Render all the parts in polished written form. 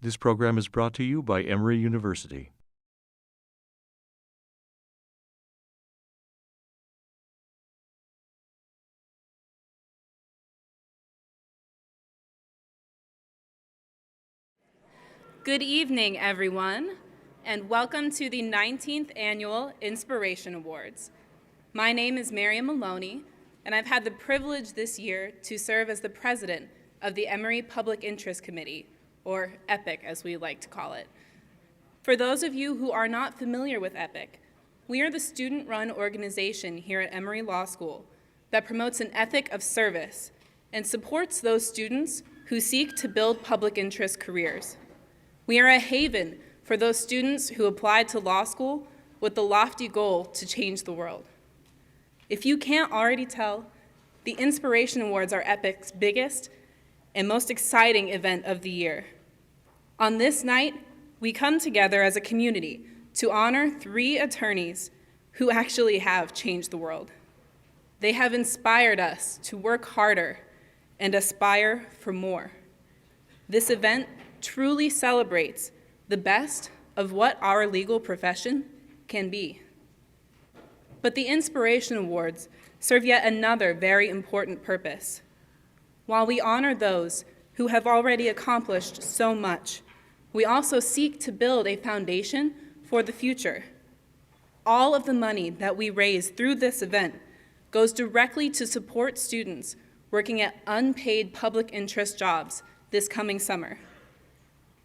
This program is brought to you by Emory University. Good evening, everyone, and welcome to the 19th Annual Inspiration Awards. My name is Miriam Maloney, and I've had the privilege this year to serve as the president of the Emory Public Interest Committee, or EPIC as we like to call it. For those of you who are not familiar with EPIC, we are the student-run organization here at Emory Law School that promotes an ethic of service and supports those students who seek to build public interest careers. We are a haven for those students who apply to law school with the lofty goal to change the world. If you can't already tell, the Inspiration Awards are EPIC's biggest and most exciting event of the year. On this night, we come together as a community to honor 3 attorneys who actually have changed the world. They have inspired us to work harder and aspire for more. This event truly celebrates the best of what our legal profession can be. But the Inspiration Awards serve yet another very important purpose. While we honor those who have already accomplished so much, we also seek to build a foundation for the future. All of the money that we raise through this event goes directly to support students working at unpaid public interest jobs this coming summer.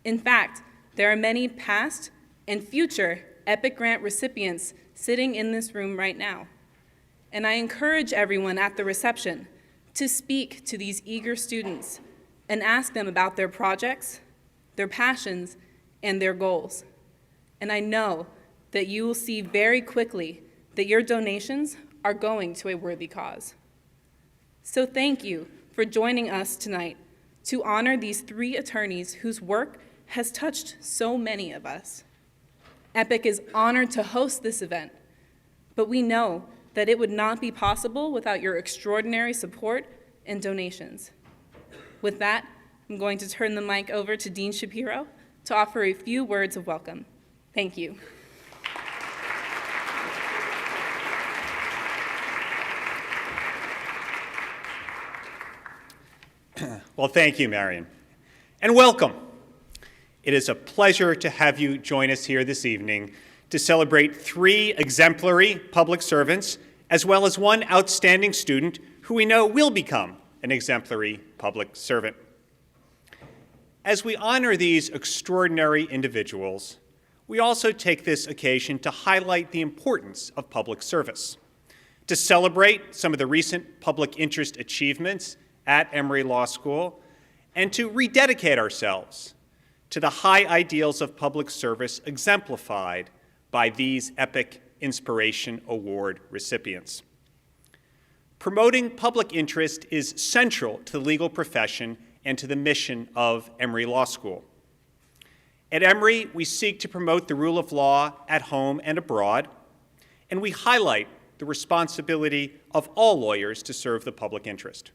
In fact, there are many past and future EPIC grant recipients sitting in this room right now. And I encourage everyone at the reception to speak to these eager students and ask them about their projects, their passions, and their goals. And I know that you will see very quickly that your donations are going to a worthy cause. So thank you for joining us tonight to honor these 3 attorneys whose work has touched so many of us. EPIC is honored to host this event, but we know that it would not be possible without your extraordinary support and donations. With that, I'm going to turn the mic over to Dean Shapiro to offer a few words of welcome. Thank you. Well, thank you, Marion, and welcome. It is a pleasure to have you join us here this evening to celebrate 3 exemplary public servants, as well as 1 outstanding student who we know will become an exemplary public servant. As we honor these extraordinary individuals, we also take this occasion to highlight the importance of public service, to celebrate some of the recent public interest achievements at Emory Law School, and to rededicate ourselves to the high ideals of public service exemplified by these EPIC Inspiration Award recipients. Promoting public interest is central to the legal profession and to the mission of Emory Law School. At Emory, we seek to promote the rule of law at home and abroad, and we highlight the responsibility of all lawyers to serve the public interest.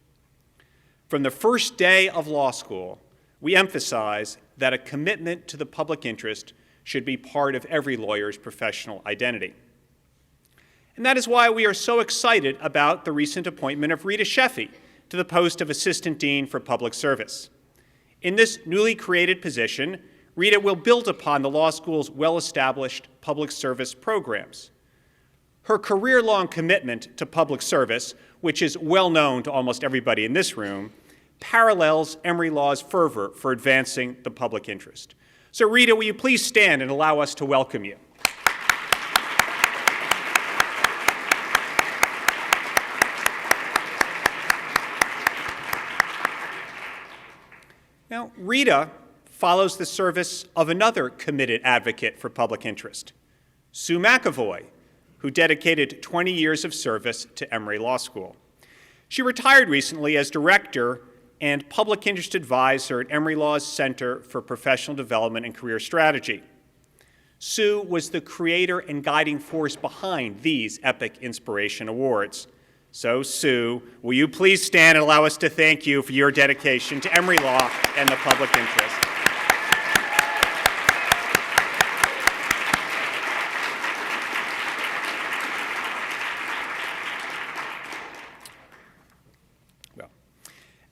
From the first day of law school, we emphasize that a commitment to the public interest should be part of every lawyer's professional identity. And that is why we are so excited about the recent appointment of Rita Sheffy to the post of Assistant Dean for Public Service. In this newly created position, Rita will build upon the law school's well-established public service programs. Her career-long commitment to public service, which is well known to almost everybody in this room, parallels Emory Law's fervor for advancing the public interest. So Rita, will you please stand and allow us to welcome you? Now, Rita follows the service of another committed advocate for public interest, Sue McAvoy, who dedicated 20 years of service to Emory Law School. She retired recently as director and public interest advisor at Emory Law's Center for Professional Development and Career Strategy. Sue was the creator and guiding force behind these EPIC Inspiration Awards. So, Sue, will you please stand and allow us to thank you for your dedication to Emory Law and the public interest?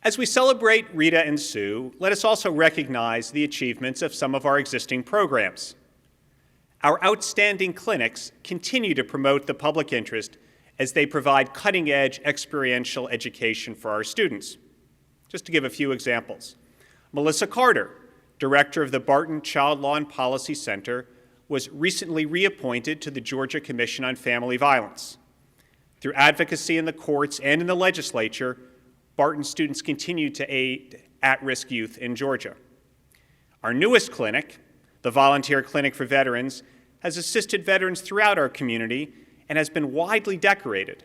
As we celebrate Rita and Sue, let us also recognize the achievements of some of our existing programs. Our outstanding clinics continue to promote the public interest as they provide cutting-edge experiential education for our students. Just to give a few examples, Melissa Carter, director of the Barton Child Law and Policy Center, was recently reappointed to the Georgia Commission on Family Violence. Through advocacy in the courts and in the legislature, Barton students continue to aid at-risk youth in Georgia. Our newest clinic, the Volunteer Clinic for Veterans, has assisted veterans throughout our community and has been widely decorated,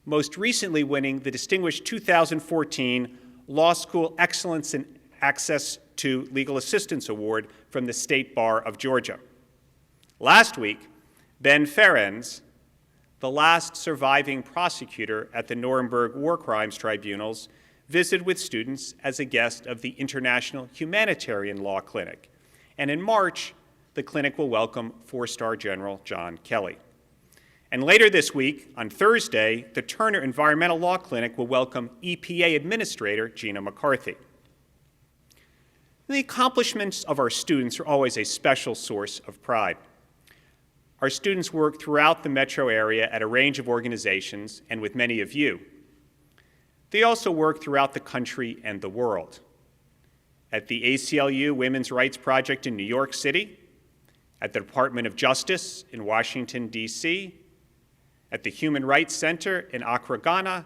most recently winning the distinguished 2014 Law School Excellence in Access to Legal Assistance Award from the State Bar of Georgia. Last week, Ben Ferenc, the last surviving prosecutor at the Nuremberg War Crimes Tribunals, visited with students as a guest of the International Humanitarian Law Clinic. And in March, the clinic will welcome four-star General John Kelly. And later this week, on Thursday, the Turner Environmental Law Clinic will welcome EPA Administrator Gina McCarthy. The accomplishments of our students are always a special source of pride. Our students work throughout the metro area at a range of organizations and with many of you. They also work throughout the country and the world. At the ACLU Women's Rights Project in New York City, at the Department of Justice in Washington, D.C., at the Human Rights Center in Accra, Ghana,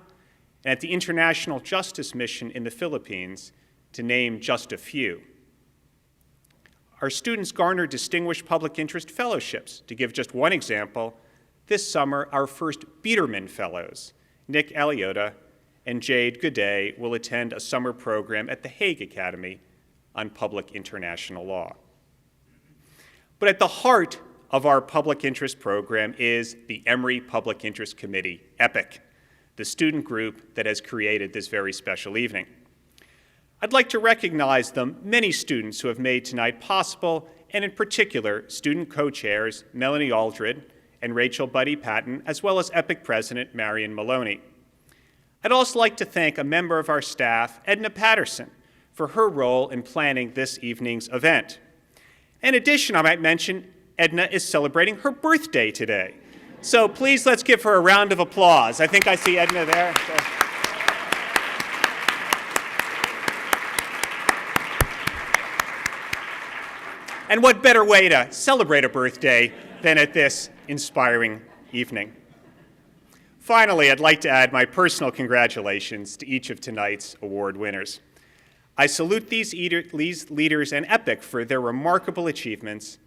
and at the International Justice Mission in the Philippines, to name just a few. Our students garner distinguished public interest fellowships. To give just one example, this summer our first Biederman Fellows, Nick Eliota and Jade Goudet, will attend a summer program at the Hague Academy on Public International Law. But at the heart of our public interest program is the Emory Public Interest Committee, EPIC, the student group that has created this very special evening. I'd like to recognize the many students who have made tonight possible, and in particular, student co-chairs Melanie Aldred and Rachel Buddy Patton, as well as EPIC President Marion Maloney. I'd also like to thank a member of our staff, Edna Patterson, for her role in planning this evening's event. In addition, I might mention Edna is celebrating her birthday today. So please let's give her a round of applause. I think I see Edna there. And what better way to celebrate a birthday than at this inspiring evening? Finally, I'd like to add my personal congratulations to each of tonight's award winners. I salute these leaders and EPIC for their remarkable achievements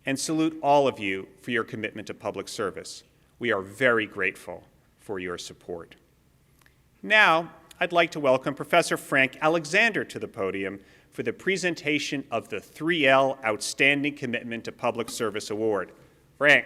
and salute all of you for your commitment to public service. We are very grateful for your support. Now, I'd like to welcome Professor Frank Alexander to the podium for the presentation of the 3L Outstanding Commitment to Public Service Award. Frank.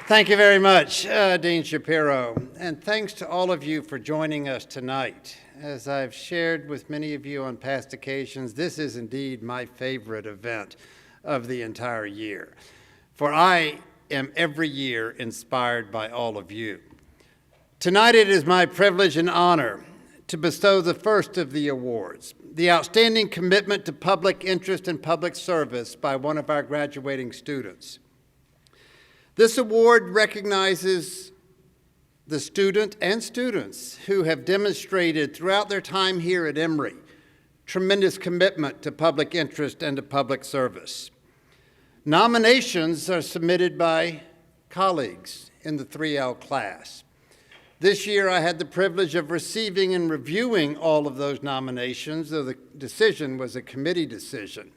Thank you very much, Dean Shapiro, and thanks to all of you for joining us tonight. As I've shared with many of you on past occasions, this is indeed my favorite event of the entire year, for I am every year inspired by all of you. Tonight it is my privilege and honor to bestow the first of the awards, the Outstanding Commitment to Public Interest and Public Service by one of our graduating students. This award recognizes the student and students who have demonstrated throughout their time here at Emory tremendous commitment to public interest and to public service. Nominations are submitted by colleagues in the 3L class. This year I had the privilege of receiving and reviewing all of those nominations, though the decision was a committee decision.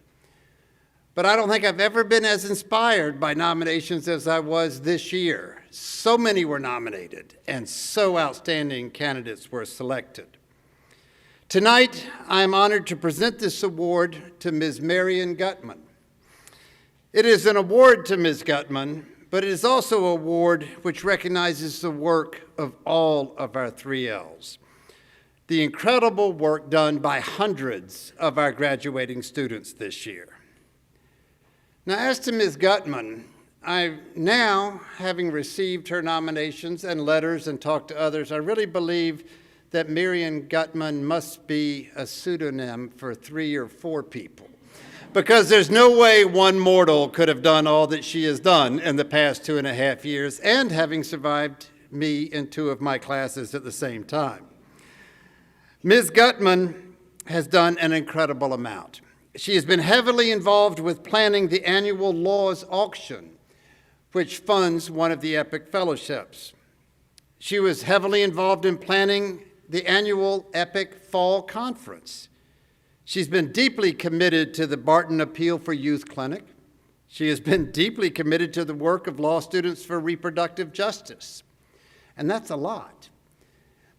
But I don't think I've ever been as inspired by nominations as I was this year. So many were nominated, and so outstanding candidates were selected. Tonight, I am honored to present this award to Ms. Marion Gutman. It is an award to Ms. Gutman, but it is also an award which recognizes the work of all of our 3Ls. The incredible work done by hundreds of our graduating students this year. Now, as to Ms. Gutman, Now, having received her nominations and letters and talked to others, I really believe that Marion Gutman must be a pseudonym for 3 or 4 people, because there's no way one mortal could have done all that she has done in the past 2.5 years, and having survived me in 2 of my classes at the same time. Ms. Gutman has done an incredible amount. She has been heavily involved with planning the annual Laws Auction, which funds one of the Epic Fellowships. She was heavily involved in planning the annual Epic Fall Conference. She's been deeply committed to the Barton Appeal for Youth Clinic. She has been deeply committed to the work of Law Students for Reproductive Justice. And that's a lot.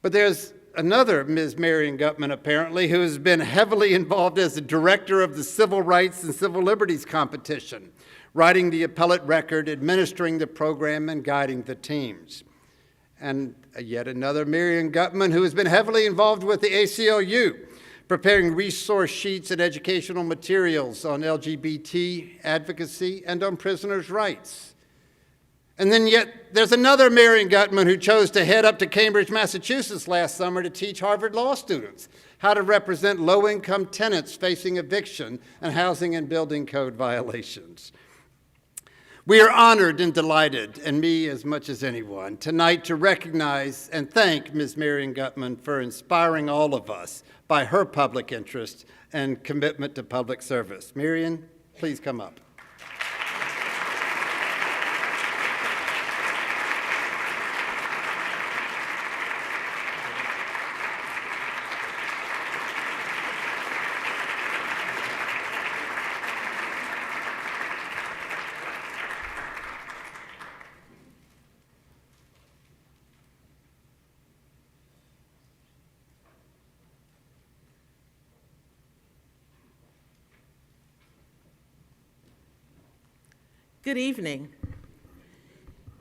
But there's another Ms. Marion Gutman, apparently, who has been heavily involved as the director of the Civil Rights and Civil Liberties Competition, writing the appellate record, administering the program, and guiding the teams. And yet another Marion Gutman who has been heavily involved with the ACLU, preparing resource sheets and educational materials on LGBT advocacy and on prisoners' rights. And then yet there's another Marion Gutman who chose to head up to Cambridge, Massachusetts last summer to teach Harvard law students how to represent low-income tenants facing eviction and housing and building code violations. We are honored and delighted, and me as much as anyone, tonight to recognize and thank Ms. Marion Gutman for inspiring all of us by her public interest and commitment to public service. Marion, please come up. Good evening.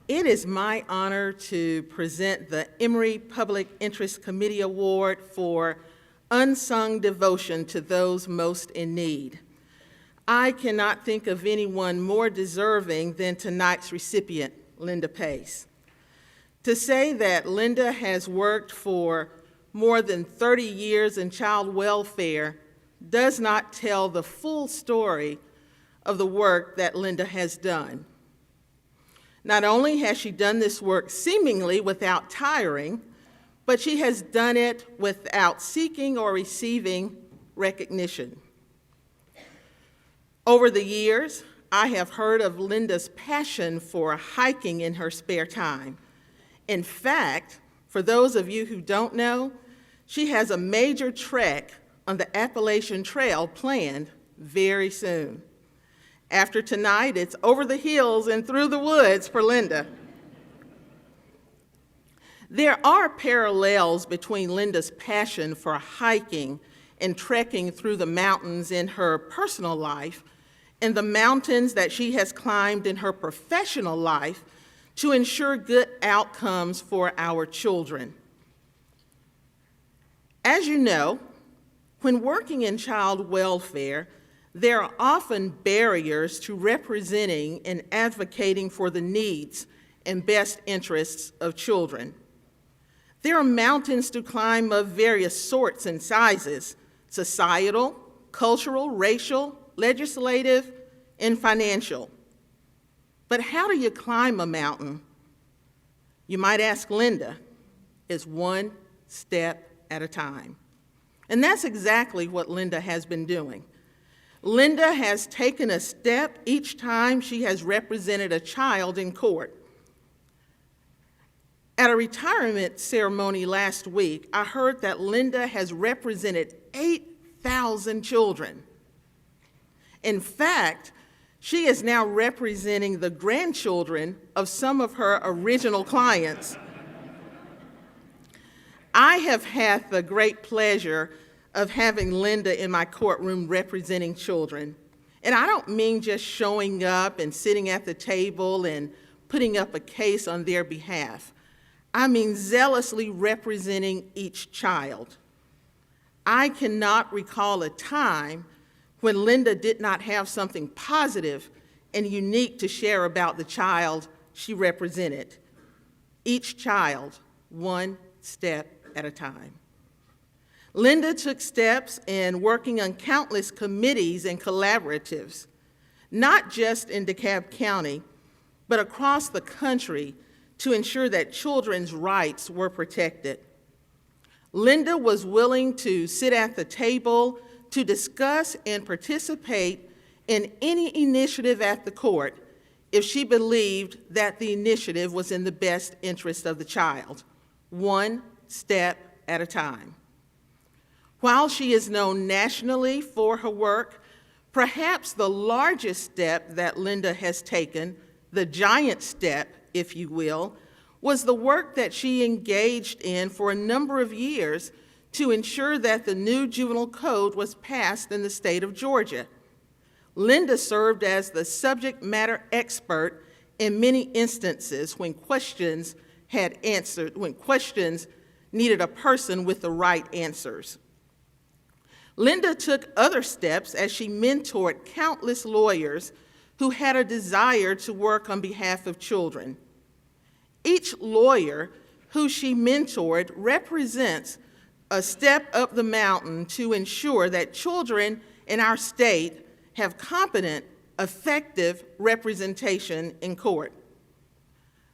It is my honor to present the Emory Public Interest Committee Award for Unsung Devotion to Those Most in Need. I cannot think of anyone more deserving than tonight's recipient, Linda Pace. To say that Linda has worked for more than 30 years in child welfare does not tell the full story of the work that Linda has done. Not only has she done this work seemingly without tiring, but she has done it without seeking or receiving recognition. Over the years, I have heard of Linda's passion for hiking in her spare time. In fact, for those of you who don't know, she has a major trek on the Appalachian Trail planned very soon. After tonight, it's over the hills and through the woods for Linda. There are parallels between Linda's passion for hiking and trekking through the mountains in her personal life and the mountains that she has climbed in her professional life to ensure good outcomes for our children. As you know, when working in child welfare, there are often barriers to representing and advocating for the needs and best interests of children. There are mountains to climb of various sorts and sizes: societal, cultural, racial, legislative, and financial. But how do you climb a mountain? You might ask Linda. It's one step at a time. And that's exactly what Linda has been doing. Linda has taken a step each time she has represented a child in court. At a retirement ceremony last week, I heard that Linda has represented 8,000 children. In fact, she is now representing the grandchildren of some of her original clients. I have had the great pleasure of having Linda in my courtroom representing children. And I don't mean just showing up and sitting at the table and putting up a case on their behalf. I mean zealously representing each child. I cannot recall a time when Linda did not have something positive and unique to share about the child she represented. Each child, one step at a time. Linda took steps in working on countless committees and collaboratives, not just in DeKalb County, but across the country to ensure that children's rights were protected. Linda was willing to sit at the table to discuss and participate in any initiative at the court if she believed that the initiative was in the best interest of the child, one step at a time. While she is known nationally for her work, perhaps the largest step that Linda has taken, the giant step, if you will, was the work that she engaged in for a number of years to ensure that the new juvenile code was passed in the state of Georgia. Linda served as the subject matter expert in many instances when questions needed a person with the right answers. Linda took other steps as she mentored countless lawyers who had a desire to work on behalf of children. Each lawyer who she mentored represents a step up the mountain to ensure that children in our state have competent, effective representation in court.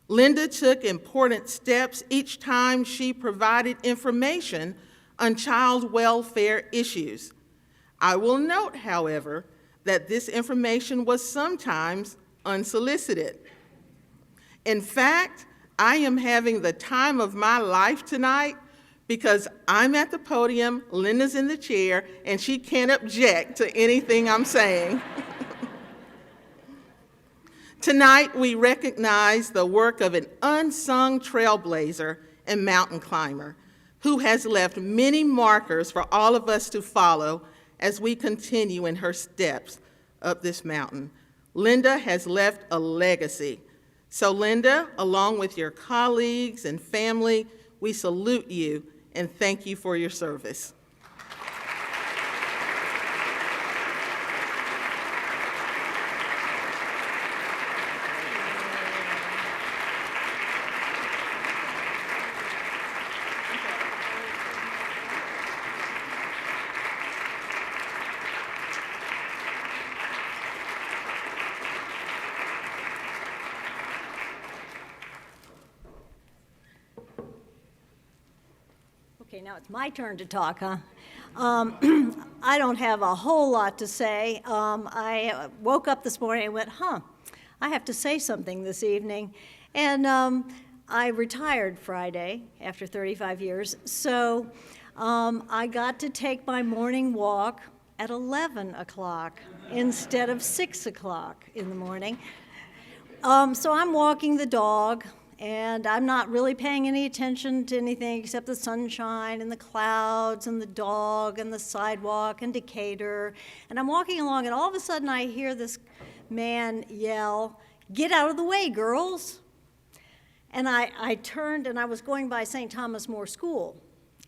Linda took important steps each time she provided information on child welfare issues. I will note, however, that this information was sometimes unsolicited. In fact, I am having the time of my life tonight because I'm at the podium, Linda's in the chair, and she can't object to anything I'm saying. Tonight, we recognize the work of an unsung trailblazer and mountain climber who has left many markers for all of us to follow as we continue in her steps up this mountain. Linda has left a legacy. So Linda, along with your colleagues and family, we salute you and thank you for your service. Okay, now it's my turn to talk, huh? I don't have a whole lot to say. I woke up this morning and went, I have to say something this evening. And I retired Friday after 35 years, so I got to take my morning walk at 11 o'clock instead of 6 o'clock in the morning. So I'm walking the dog, and I'm not really paying any attention to anything except the sunshine and the clouds and the dog and the sidewalk and Decatur. And I'm walking along, and all of a sudden I hear this man yell, "Get out of the way, girls." And I turned, and I was going by St. Thomas More School.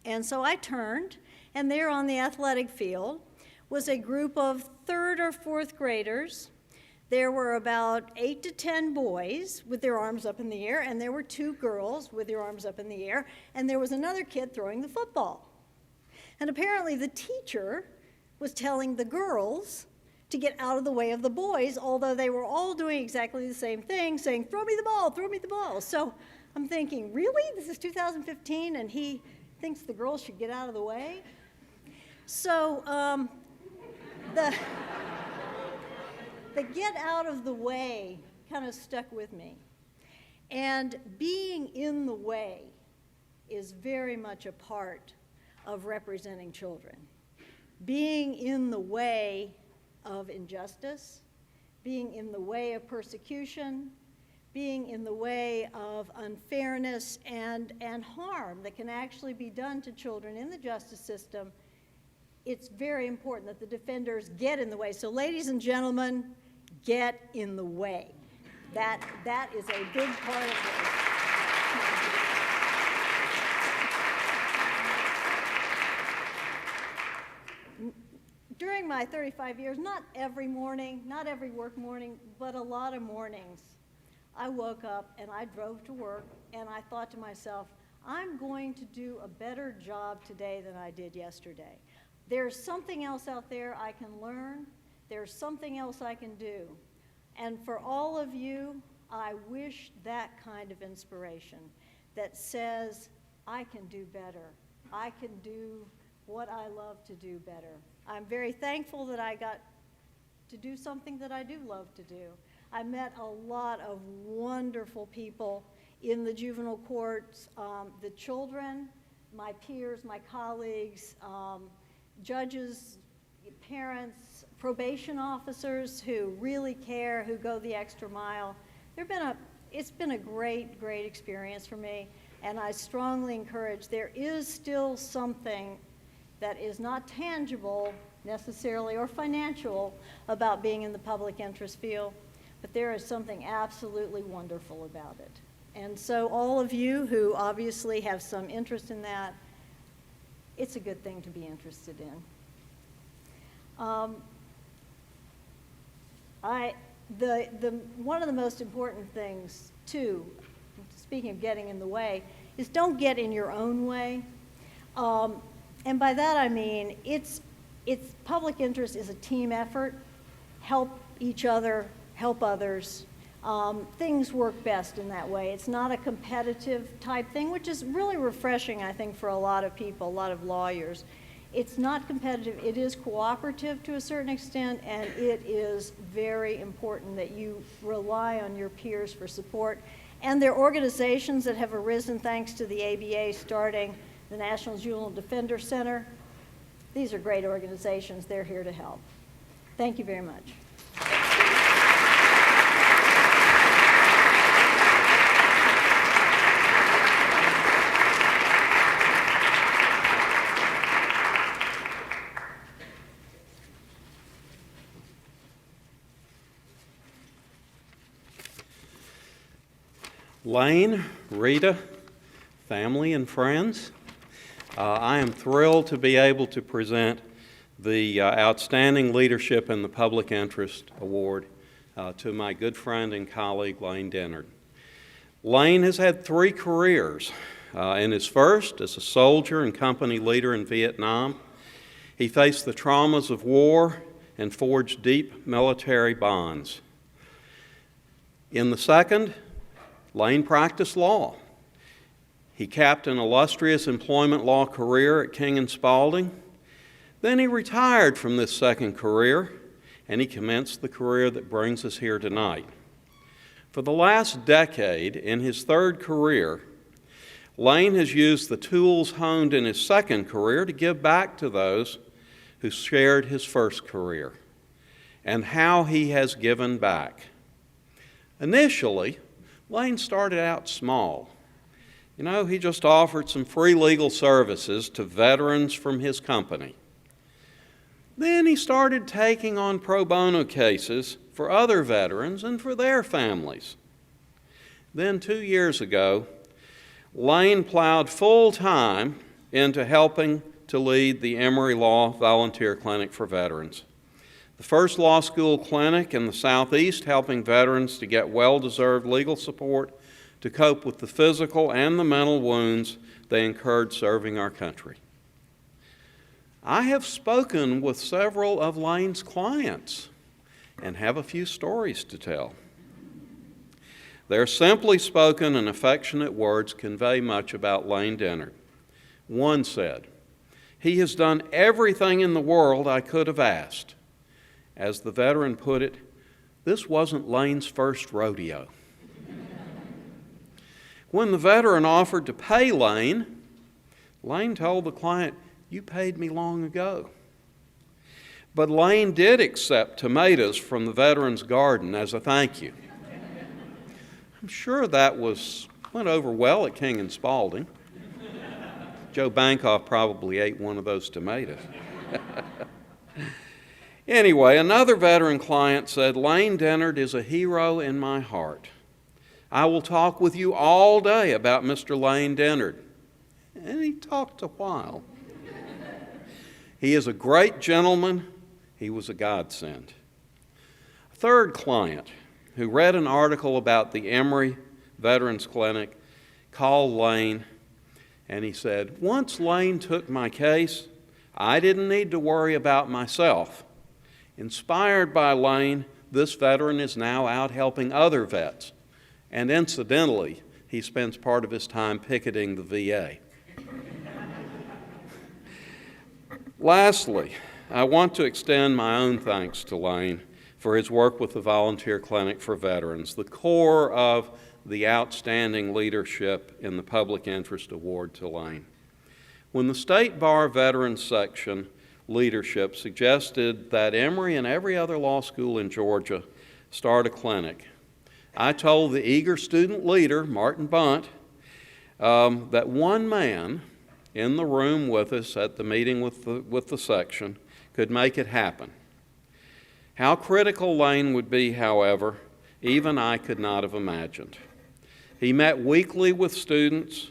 And so I turned, and there on the athletic field was a group of 3rd or 4th graders. There were about 8 to 10 boys with their arms up in the air, and there were 2 girls with their arms up in the air, and there was another kid throwing the football. And apparently the teacher was telling the girls to get out of the way of the boys, although they were all doing exactly the same thing, saying, "Throw me the ball, throw me the ball." So I'm thinking, really? This is 2015, and he thinks the girls should get out of the way? So the get out of the way kind of stuck with me. And being in the way is very much a part of representing children. Being in the way of injustice, being in the way of persecution, being in the way of unfairness and harm that can actually be done to children in the justice system, it's very important that the defenders get in the way. So ladies and gentlemen, get in the way. That is a big part of this. during my 35 years, not every morning, not every work morning, but a lot of mornings, I woke up and I drove to work and I thought to myself, I'm going to do a better job today than I did yesterday. There's something else out there I can learn. There's something else I can do. And for all of you, I wish that kind of inspiration that says, I can do better. I can do what I love to do better. I'm very thankful that I got to do something that I do love to do. I met a lot of wonderful people in the juvenile courts, the children, my peers, my colleagues, judges, parents, probation officers who really care, who go the extra mile. It's been a great, great experience for me, and I strongly encourage, there is still something that is not tangible necessarily or financial about being in the public interest field, but there is something absolutely wonderful about it. And so all of you who obviously have some interest in that, it's a good thing to be interested in. One of the most important things, too, speaking of getting in the way, is don't get in your own way. And by that I mean, it's public interest is a team effort. Help each other, help others. Things work best in that way. It's not a competitive type thing, which is really refreshing, I think, for a lot of people, a lot of lawyers. It's not competitive. It is cooperative to a certain extent, and it is very important that you rely on your peers for support. And there are organizations that have arisen thanks to the ABA starting the National Juvenile Defender Center. These are great organizations. They're here to help. Thank you very much. Lane, Rita, family and friends, I am thrilled to be able to present the Outstanding Leadership in the Public Interest Award to my good friend and colleague, Lane Dennard. Lane has had 3 careers. In his first, as a soldier and company leader in Vietnam, he faced the traumas of war and forged deep military bonds. In the second, Lane practiced law. He capped an illustrious employment law career at King & Spalding. Then he retired from this second career, and he commenced the career that brings us here tonight. For the last decade, in his third career, Lane has used the tools honed in his second career to give back to those who shared his first career, and how he has given back. Initially, Lane started out small. You know, he just offered some free legal services to veterans from his company. Then he started taking on pro bono cases for other veterans and for their families. Then 2 years ago, Lane plowed full time into helping to lead the Emory Law Volunteer Clinic for Veterans, the first law school clinic in the Southeast, helping veterans to get well-deserved legal support to cope with the physical and the mental wounds they incurred serving our country. I have spoken with several of Lane's clients and have a few stories to tell. Their simply spoken and affectionate words convey much about Lane Dennard. One said, "He has done everything in the world I could have asked." As the veteran put it, this wasn't Lane's first rodeo. When the veteran offered to pay Lane, Lane told the client, "You paid me long ago." But Lane did accept tomatoes from the veteran's garden as a thank you. I'm sure that went over well at King & Spalding. Joe Bankoff probably ate one of those tomatoes. Anyway, another veteran client said, "Lane Dennard is a hero in my heart. I will talk with you all day about Mr. Lane Dennard." And he talked a while. "He is a great gentleman He was a godsend. A third client who read an article about the Emory Veterans Clinic called Lane, and he said, "Once Lane took my case, I didn't need to worry about myself. Inspired by Lane, this veteran is now out helping other vets, and incidentally, he spends part of his time picketing the VA." Lastly, I want to extend my own thanks to Lane for his work with the Volunteer Clinic for Veterans, the core of the outstanding leadership in the Public Interest Award to Lane. When the State Bar Veterans Section leadership suggested that Emory and every other law school in Georgia start a clinic, I told the eager student leader, Martin Bunt, that one man in the room with us at the meeting with the section could make it happen. How critical Lane would be, however, even I could not have imagined. He met weekly with students,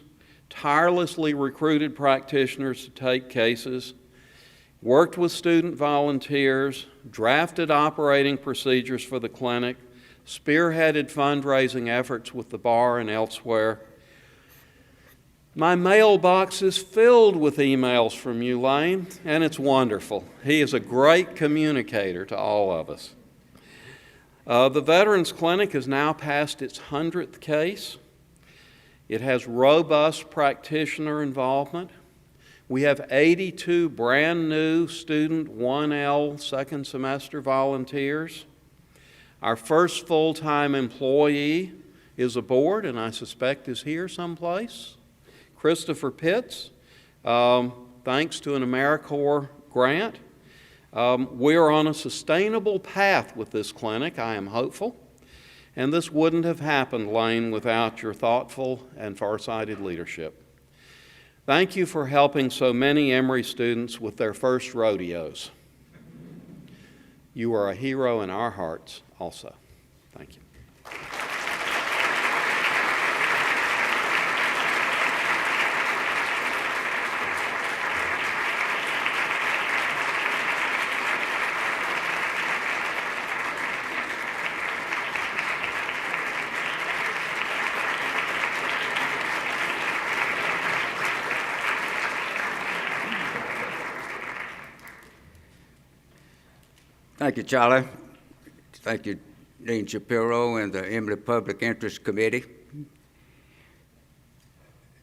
tirelessly recruited practitioners to take cases, worked with student volunteers, drafted operating procedures for the clinic, spearheaded fundraising efforts with the bar and elsewhere. My mailbox is filled with emails from you, Lane, and it's wonderful. He is a great communicator to all of us. The Veterans Clinic has now passed its 100th case. It has robust practitioner involvement. We have 82 brand new student 1L second semester volunteers. Our first full-time employee is aboard, and I suspect is here someplace. Christopher Pitts, thanks to an AmeriCorps grant. We are on a sustainable path with this clinic, I am hopeful, and this wouldn't have happened, Lane, without your thoughtful and farsighted leadership. Thank you for helping so many Emory students with their first rodeos. You are a hero in our hearts also. Thank you. Thank you, Charlie. Thank you, Dean Shapiro and the Emory Public Interest Committee.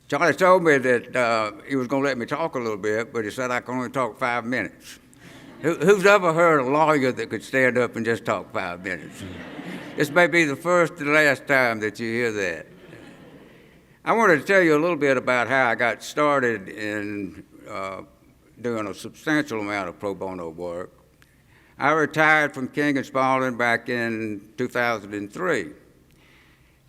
Charlie told me that he was going to let me talk a little bit, but he said I can only talk 5 minutes. Who's ever heard a lawyer that could stand up and just talk 5 minutes? This may be the first and last time that you hear that. I wanted to tell you a little bit about how I got started in doing a substantial amount of pro bono work. I retired from King and Spalding back in 2003,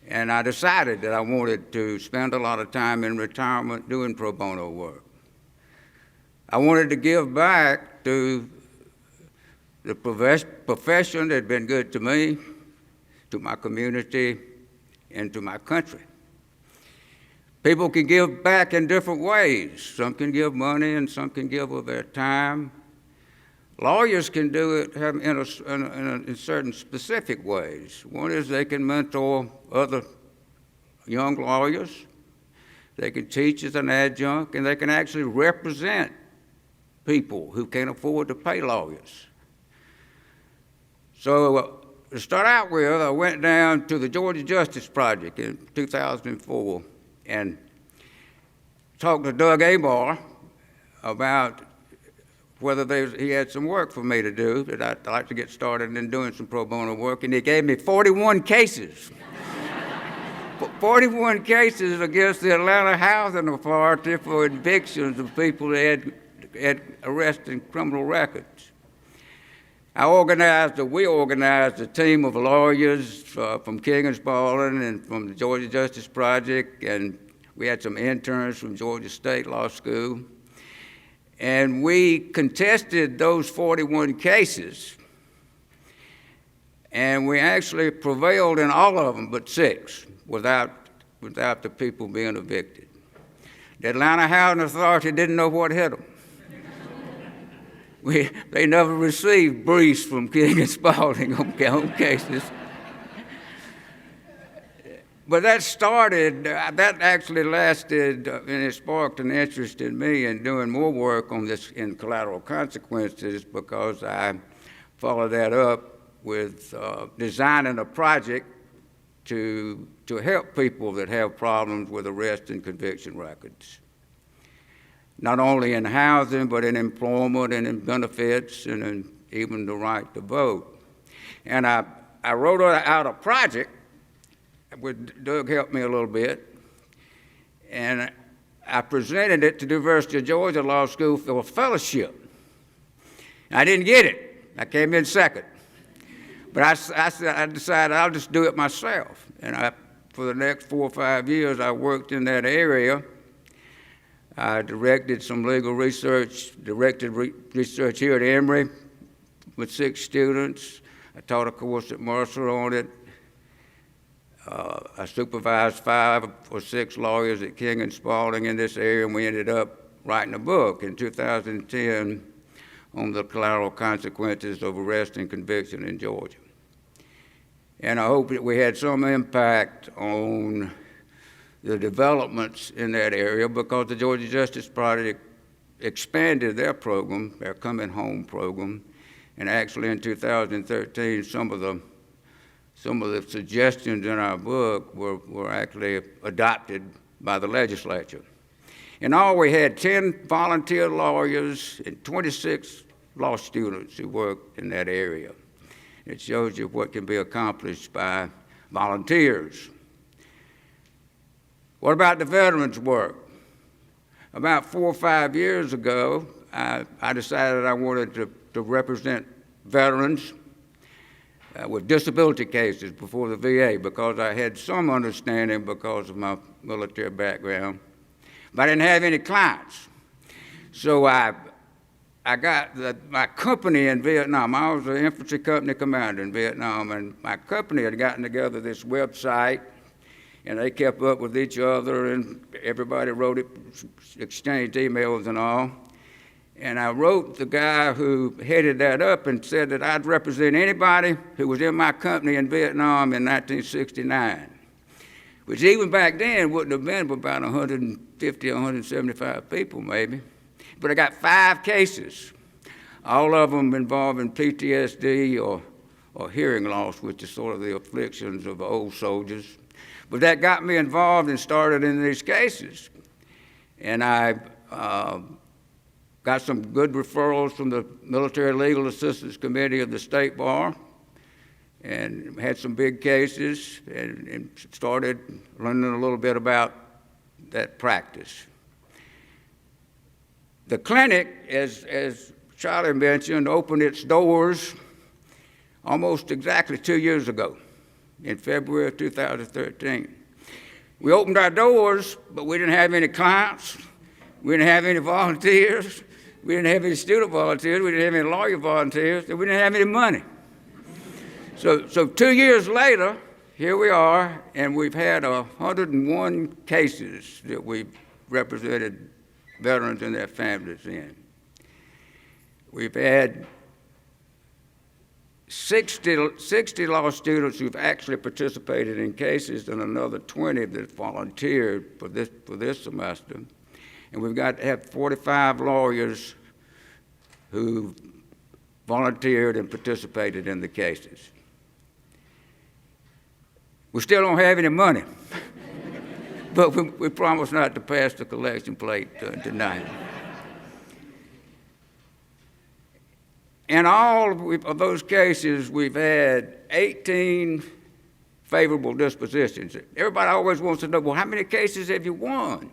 and I decided that I wanted to spend a lot of time in retirement doing pro bono work. I wanted to give back to the profession that had been good to me, to my community, and to my country. People can give back in different ways. Some can give money and some can give of their time. Lawyers can do it in certain specific ways. One is they can mentor other young lawyers. They can teach as an adjunct, and they can actually represent people who can't afford to pay lawyers. So to start out with, I went down to the Georgia Justice Project in 2004 and talked to Doug Emory about whether he had some work for me to do, that I'd like to get started in doing some pro bono work, and he gave me 41 cases. 41 cases against the Atlanta Housing Authority for evictions of people that had arrested and criminal records. We organized a team of lawyers from King and Spalding and from the Georgia Justice Project, and we had some interns from Georgia State Law School. And we contested those 41 cases, and we actually prevailed in all of them but 6 without the people being evicted. The Atlanta Housing Authority didn't know what hit them. they never received briefs from King and Spalding on cases. But that actually lasted, and it sparked an interest in me in doing more work on this in collateral consequences, because I followed that up with designing a project to help people that have problems with arrest and conviction records. Not only in housing, but in employment and in benefits and in even the right to vote. And I wrote out a project. Doug helped me a little bit, and I presented it to the University of Georgia Law School for a fellowship. I didn't get it. I came in second. But I decided I'll just do it myself. And for the next 4 or 5 years, I worked in that area. I directed some legal research, research here at Emory with 6 students. I taught a course at Mercer on it. I supervised 5 or 6 lawyers at King and Spalding in this area, and we ended up writing a book in 2010 on the collateral consequences of arrest and conviction in Georgia. And I hope that we had some impact on the developments in that area, because the Georgia Justice Project expanded their program, their Coming Home program, and actually in 2013, some of the suggestions in our book were actually adopted by the legislature. In all, we had 10 volunteer lawyers and 26 law students who worked in that area. It shows you what can be accomplished by volunteers. What about the veterans' work? About 4 or 5 years ago, I decided I wanted to represent veterans with disability cases before the VA, because I had some understanding because of my military background. But I didn't have any clients. So I got my company in Vietnam. I was an infantry company commander in Vietnam, and my company had gotten together this website, and they kept up with each other, and everybody wrote it, exchanged emails and all. And I wrote the guy who headed that up and said that I'd represent anybody who was in my company in Vietnam in 1969, which even back then wouldn't have been about 150 or 175 people maybe. But I got 5 cases, all of them involving PTSD or hearing loss, which is sort of the afflictions of old soldiers. But that got me involved and started in these cases. And I got some good referrals from the Military Legal Assistance Committee of the State Bar, and had some big cases, and started learning a little bit about that practice. The clinic, as Charlie mentioned, opened its doors almost exactly 2 years ago, in February of 2013. We opened our doors, but we didn't have any clients. We didn't have any volunteers. We didn't have any student volunteers. We didn't have any lawyer volunteers. And we didn't have any money. So 2 years later, here we are, and we've had 101 cases that we've represented veterans and their families in. We've had 60 law students who've actually participated in cases, and another 20 that volunteered for this semester. And we've got to have 45 lawyers who volunteered and participated in the cases. We still don't have any money, but we promise not to pass the collection plate tonight. In all of those cases, we've had 18 favorable dispositions. Everybody always wants to know, well, how many cases have you won?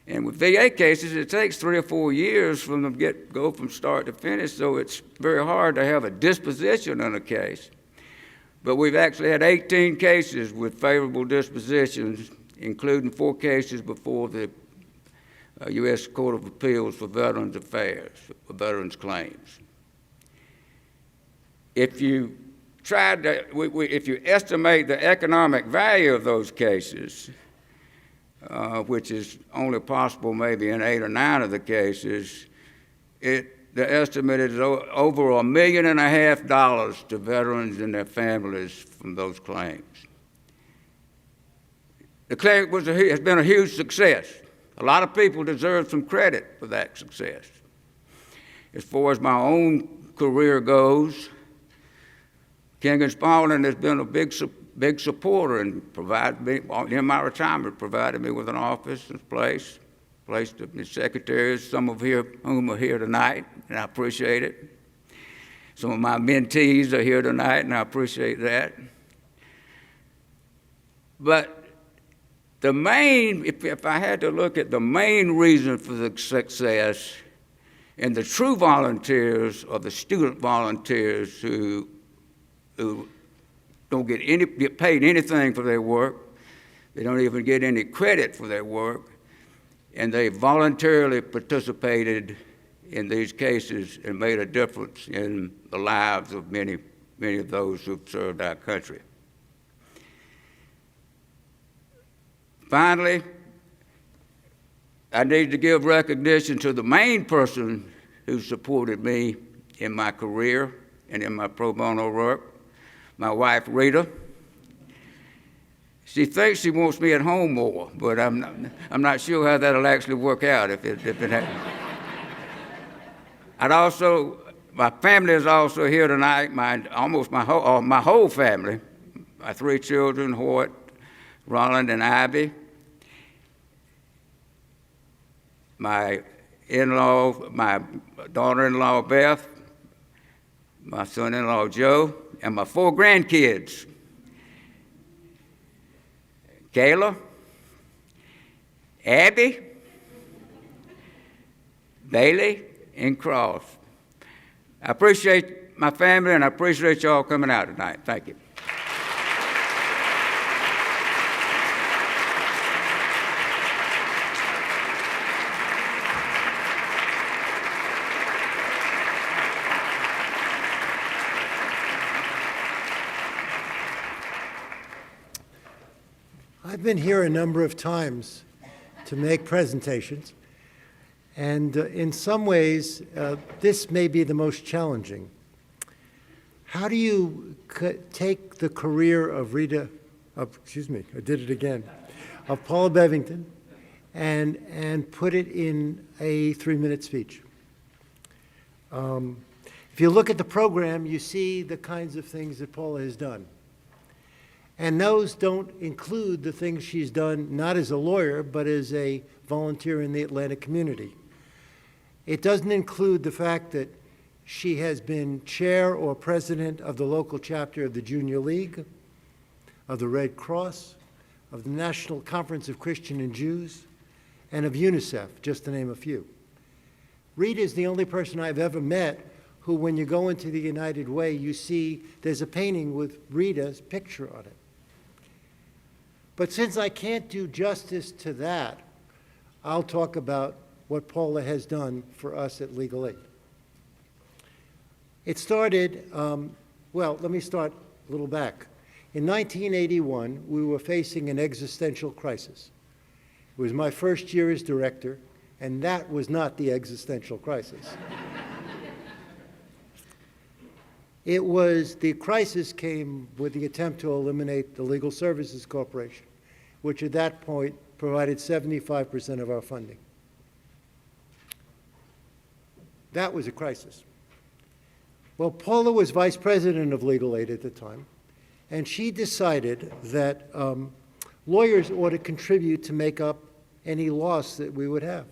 And with VA cases, it takes 3 or 4 years from them go from start to finish, so it's very hard to have a disposition on a case. But we've actually had 18 cases with favorable dispositions, including 4 cases before the U.S. Court of Appeals for Veterans Affairs, for veterans claims. If you if you estimate the economic value of those cases, which is only possible maybe in 8 or 9 of the cases, it the estimate is over $1.5 million to veterans and their families from those claims. The clinic has been a huge success. A lot of people deserve some credit for that success. As far as my own career goes, King and Spalding has been a big supporter and provided me, in my retirement, provided me with an office and place, placed the secretaries, some of whom are here tonight, and I appreciate it. Some of my mentees are here tonight, and I appreciate that. But the main, if I had to look at the main reason for the success, and the true volunteers are the student volunteers who don't get paid anything for their work. They don't even get any credit for their work, and they voluntarily participated in these cases and made a difference in the lives of many of those who've served our country. Finally, I need to give recognition to the main person who supported me in my career and in my pro bono work, my wife, Rita. She thinks she wants me at home more, but I'm not sure how that'll actually work out if it happens. My family is also here tonight, my whole family, my 3 children, Hoyt, Roland, and Ivy, my in-law, my daughter-in-law, Beth, my son-in-law, Joe, and my 4 grandkids, Kayla, Abby, Bailey, and Cross. I appreciate my family, and I appreciate y'all coming out tonight. Thank you. I've been here a number of times to make presentations, and in some ways, this may be the most challenging. How do you take the career of of Paula Bevington, and put it in a 3-minute speech? If you look at the program, you see the kinds of things that Paula has done. And those don't include the things she's done, not as a lawyer, but as a volunteer in the Atlanta community. It doesn't include the fact that she has been chair or president of the local chapter of the Junior League, of the Red Cross, of the National Conference of Christian and Jews, and of UNICEF, just to name a few. Rita is the only person I've ever met who, when you go into the United Way, you see there's a painting with Rita's picture on it. But since I can't do justice to that, I'll talk about what Paula has done for us at Legal Aid. It started, let me start a little back. In 1981, we were facing an existential crisis. It was my first year as director, and that was not the existential crisis. The crisis came with the attempt to eliminate the Legal Services Corporation, which at that point provided 75% of our funding. That was a crisis. Well, Paula was vice president of Legal Aid at the time, and she decided that lawyers ought to contribute to make up any loss that we would have.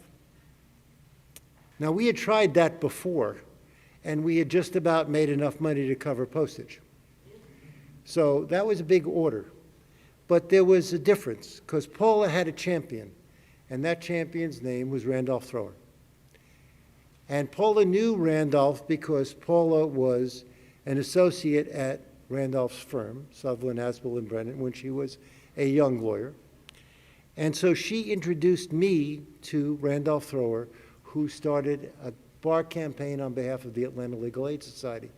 Now, we had tried that before, and we had just about made enough money to cover postage. So that was a big order. But there was a difference, because Paula had a champion, and that champion's name was Randolph Thrower. And Paula knew Randolph because Paula was an associate at Randolph's firm, Sutherland, Aspel, and Brennan, when she was a young lawyer. And so she introduced me to Randolph Thrower, who started a bar campaign on behalf of the Atlanta Legal Aid Society.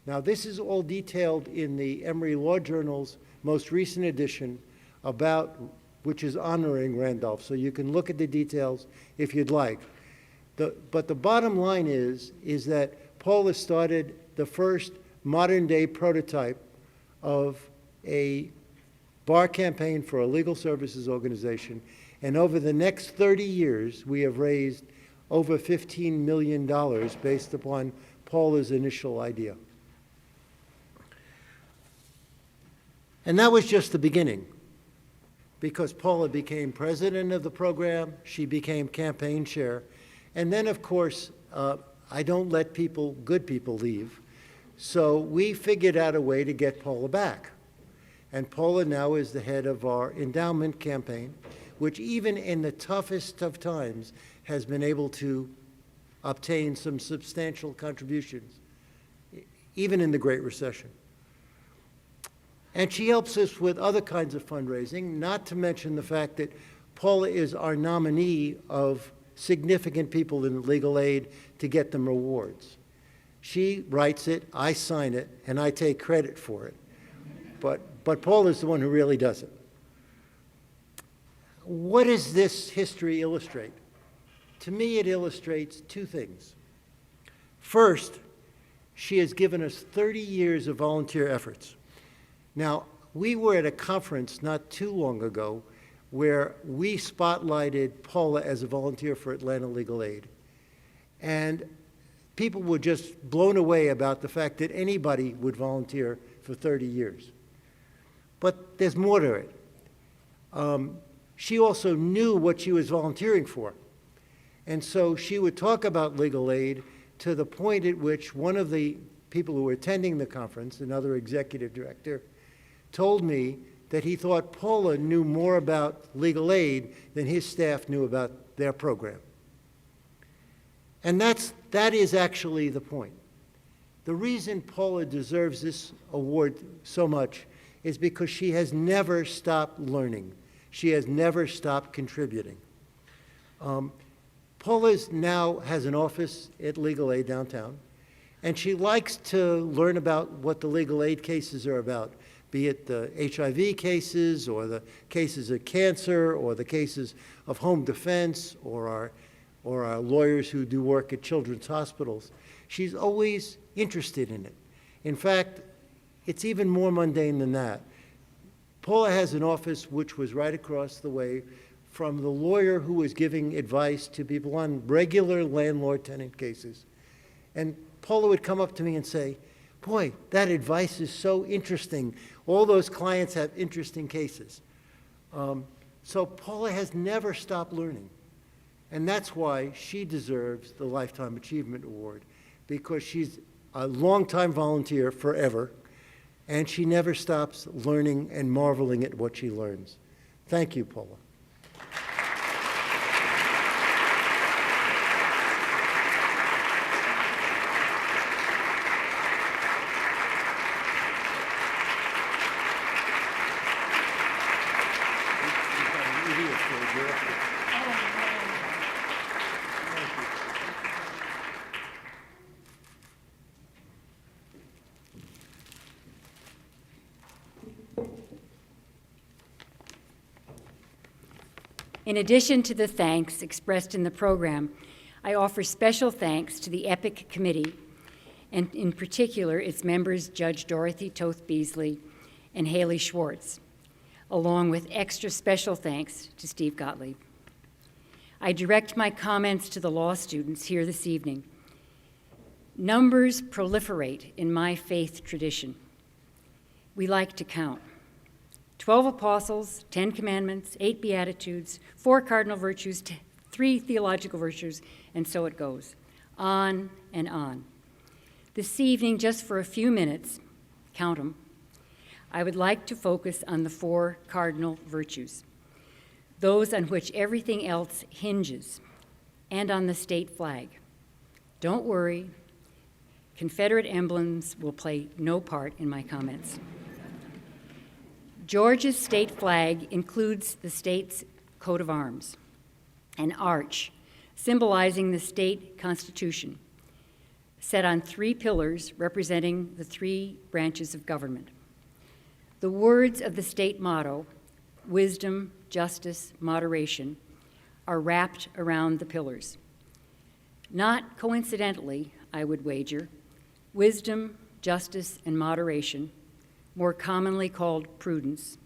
Now, this is all detailed in the Emory Law Journal's most recent edition, which is honoring Randolph, so you can look at the details if you'd like. But the bottom line is that Paula started the first modern-day prototype of a bar campaign for a legal services organization, and over the next 30 years, we have raised over $15 million based upon Paula's initial idea. And that was just the beginning, because Paula became president of the program, she became campaign chair, and then, of course, I don't let good people leave, so we figured out a way to get Paula back. And Paula now is the head of our endowment campaign, which even in the toughest of times has been able to obtain some substantial contributions, even in the Great Recession. And she helps us with other kinds of fundraising, not to mention the fact that Paula is our nominee of significant people in legal aid to get them rewards. She writes it, I sign it, and I take credit for it. But Paula is the one who really does it. What does this history illustrate? To me, it illustrates two things. First, she has given us 30 years of volunteer efforts. Now, we were at a conference not too long ago where we spotlighted Paula as a volunteer for Atlanta Legal Aid. And people were just blown away about the fact that anybody would volunteer for 30 years. But there's more to it. She also knew what she was volunteering for. And so she would talk about legal aid to the point at which one of the people who were attending the conference, another executive director, told me that he thought Paula knew more about legal aid than his staff knew about their program. And that is actually the point. The reason Paula deserves this award so much is because she has never stopped learning. She has never stopped contributing. Paula now has an office at Legal Aid downtown, and she likes to learn about what the legal aid cases are about, be it the HIV cases or the cases of cancer or the cases of home defense or our lawyers who do work at children's hospitals. She's always interested in it. In fact, it's even more mundane than that. Paula has an office which was right across the way from the lawyer who was giving advice to people on regular landlord-tenant cases. And Paula would come up to me and say, boy, that advice is so interesting. All those clients have interesting cases. So Paula has never stopped learning. And that's why she deserves the Lifetime Achievement Award, because she's a longtime volunteer forever, and she never stops learning and marveling at what she learns. Thank you, Paula. In addition to the thanks expressed in the program, I offer special thanks to the EPIC Committee, and in particular its members Judge Dorothy Toth Beasley and Haley Schwartz, along with extra special thanks to Steve Gottlieb. I direct my comments to the law students here this evening. Numbers proliferate in my faith tradition. We like to count. 12 apostles, 10 commandments, 8 beatitudes, 4 cardinal virtues, 3 theological virtues, and so it goes, on and on. This evening, just for a few minutes, count them, I would like to focus on the 4 cardinal virtues, those on which everything else hinges, and on the state flag. Don't worry, Confederate emblems will play no part in my comments. Georgia's state flag includes the state's coat of arms, an arch symbolizing the state constitution, set on 3 pillars representing the 3 branches of government. The words of the state motto, wisdom, justice, moderation, are wrapped around the pillars. Not coincidentally, I would wager, wisdom, justice, and moderation, more commonly called prudence,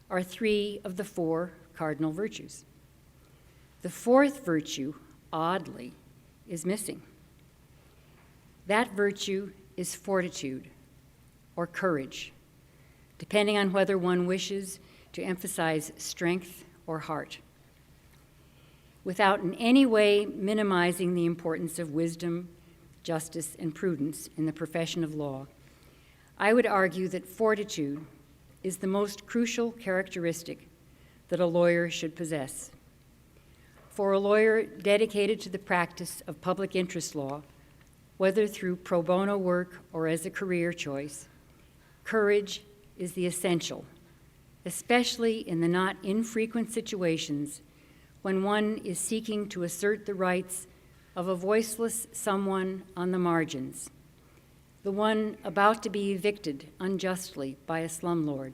are 3 of the 4 cardinal virtues. The 4th virtue, oddly, is missing. That virtue is fortitude or courage, depending on whether one wishes to emphasize strength or heart. Without in any way minimizing the importance of wisdom, justice, and prudence in the profession of law, I would argue that fortitude is the most crucial characteristic that a lawyer should possess. For a lawyer dedicated to the practice of public interest law, whether through pro bono work or as a career choice, courage is the essential, especially in the not infrequent situations when one is seeking to assert the rights of a voiceless someone on the margins, the one about to be evicted unjustly by a slumlord,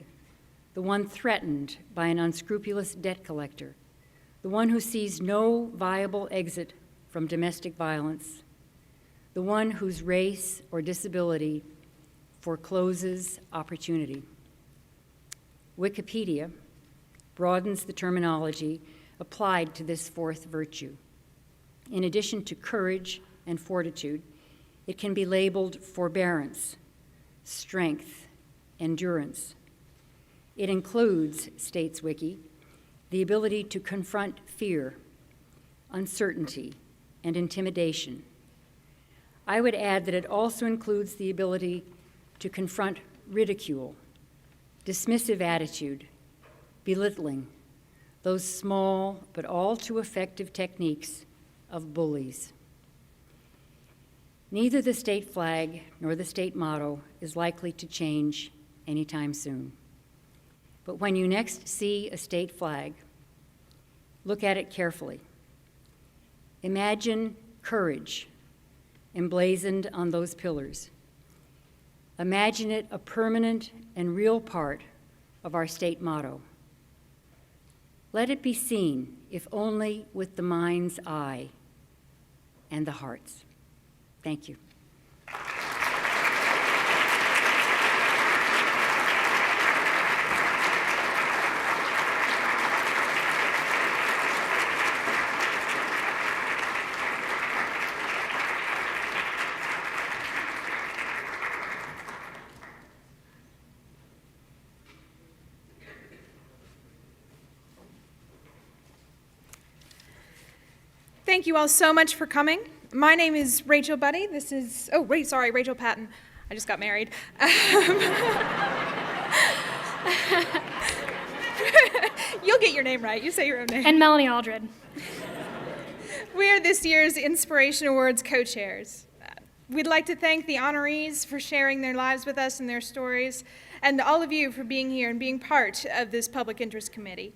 the one threatened by an unscrupulous debt collector, the one who sees no viable exit from domestic violence, the one whose race or disability forecloses opportunity. Wikipedia broadens the terminology applied to this 4th virtue. In addition to courage and fortitude, it can be labeled forbearance, strength, endurance. It includes, states Wiki, the ability to confront fear, uncertainty, and intimidation. I would add that it also includes the ability to confront ridicule, dismissive attitude, belittling, those small but all too effective techniques of bullies. Neither the state flag nor the state motto is likely to change anytime soon. But when you next see a state flag, look at it carefully. Imagine courage emblazoned on those pillars. Imagine it a permanent and real part of our state motto. Let it be seen, if only with the mind's eye and the heart's. Thank you. Thank you all so much for coming. My name is Rachel Buddy. This is, Rachel Patton. I just got married. You'll get your name right. You say your own name. And Melanie Aldred. We are this year's Inspiration Awards co-chairs. We'd like to thank the honorees for sharing their lives with us and their stories, and all of you for being here and being part of this Public Interest Committee.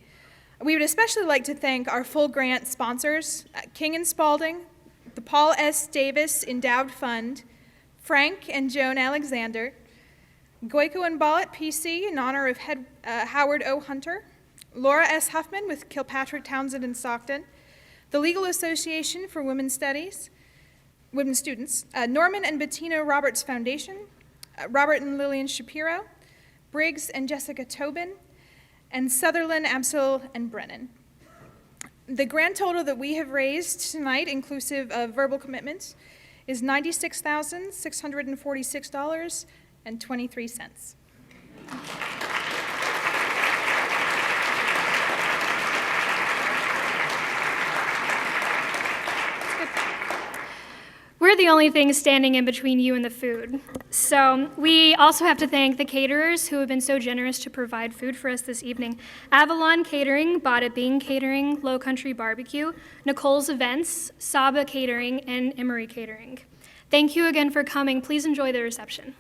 We would especially like to thank our full grant sponsors, King & Spalding, the Paul S. Davis Endowed Fund, Frank and Joan Alexander, Goico and Ballett PC in honor of Howard O. Hunter, Laura S. Huffman with Kilpatrick Townsend and Stockton, the Legal Association for Women's Studies, Women Students, Norman and Bettina Roberts Foundation, Robert and Lillian Shapiro, Briggs and Jessica Tobin, and Sutherland, Absol, and Brennan. The grand total that we have raised tonight, inclusive of verbal commitments, is $96,646.23. We're the only thing standing in between you and the food. So we also have to thank the caterers who have been so generous to provide food for us this evening. Avalon Catering, Bada Bing Catering, Low Country Barbecue, Nicole's Events, Saba Catering, and Emory Catering. Thank you again for coming. Please enjoy the reception.